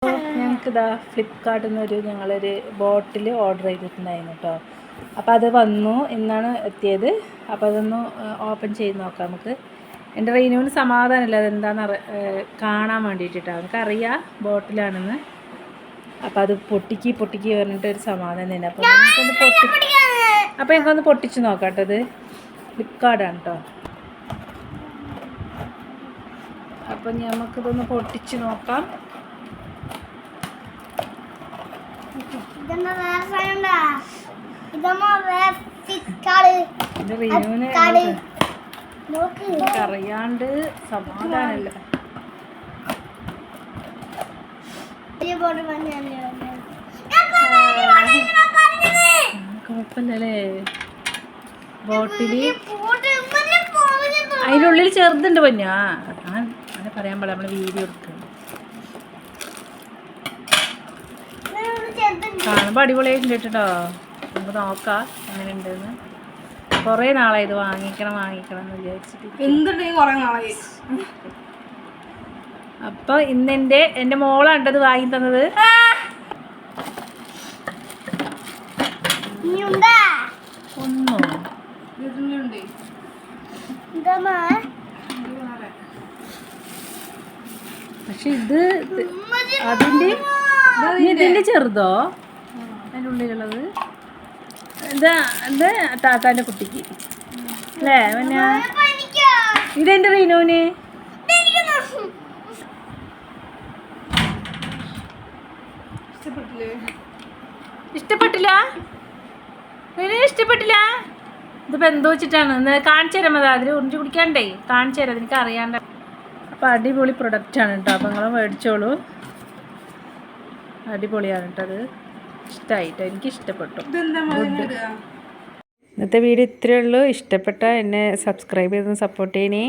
ഞങ്ങൾക്കിതാ ഫ്ലിപ്കാർട്ടിൽ നിന്ന് ഞങ്ങളൊരു ബോട്ടിൽ ഓർഡർ ചെയ്തിട്ടുണ്ടായിരുന്നു കേട്ടോ. അപ്പോൾ അത് വന്നു, ഇന്നാണ് എത്തിയത്. അപ്പോൾ അതൊന്ന് ഓപ്പൺ ചെയ്ത് നോക്കാം നമുക്ക്. എൻ്റെ റീനുവിന് സമാധാനമില്ല, അതെന്താണെന്ന് കാണാൻ വേണ്ടിയിട്ടാണ്. നമുക്കറിയാം ബോട്ടിലാണെന്ന്. അപ്പോൾ അത് പൊട്ടിക്ക് പറഞ്ഞിട്ടൊരു സമാധാനം തന്നെ. അപ്പോൾ എനിക്കൊന്ന് പൊട്ടിച്ച് നോക്കാം കേട്ടോ. ഇത് ഫ്ലിപ്കാർട്ടാണ് കേട്ടോ. അപ്പം നമുക്കിതൊന്ന് പൊട്ടിച്ച് നോക്കാം. അറിയാണ്ട് സമാധാനല്ല. കുഴപ്പമില്ലല്ലേ ബോട്ടില്. അതിനുള്ളിൽ ചെറുതുണ്ട് പൊന്നാ. അങ്ങനെ പറയാൻ പാടില്ല, നമ്മൾ വീഡിയോ എടുക്കുന്നു. കാണുമ്പോൾ അടിപൊളിയായിട്ടുണ്ട് കേട്ടോ. നമുക്ക് നോക്കാം എങ്ങനെ ഉണ്ടെന്ന്. കുറേ നാളായി ഇത് വാങ്ങിക്കണം എന്ന് വിചാരിച്ചിട്ട്. അപ്പോൾ ഇന്ന് എൻ്റെ മോളാണ് ഇത് വാങ്ങി തന്നത്. ഒന്നോ പക്ഷെ ഇതിൻ്റെ ചെറുതോ അതിൻ്റെ ഉള്ളിലുള്ളത്? ഇത് താത്താൻ്റെ കുട്ടിക്ക് അല്ലേ? പിന്നെ ഇതെൻ്റെ റീനുവിന്. ഇഷ്ടപ്പെട്ടില്ല? ഇഷ്ടപ്പെട്ടില്ല? ഇതിപ്പോൾ എന്തോ വെച്ചിട്ടാണ് കാണിച്ചു തരാൻ മതി. അതിൽ ഉറിഞ്ചു കുടിക്കാണ്ടേ കാണിച്ചു തരാം, എനിക്ക് അറിയാണ്ട്. അപ്പോൾ അടിപൊളി പ്രൊഡക്റ്റാണ് കേട്ടോ. അപ്പോൾ നിങ്ങൾ മേടിച്ചോളൂ. അടിപൊളിയാണ് കേട്ടോ. അത് ഇഷ്ടമായിട്ടോ, എനിക്ക് ഇഷ്ടപ്പെട്ടു. ഇന്നത്തെ വീഡിയോ ഇത്രയേ ഉള്ളൂ. ഇഷ്ടപ്പെട്ട എന്നെ സബ്സ്ക്രൈബ് ചെയ്തൊന്ന് സപ്പോർട്ട് ചെയ്യണേ.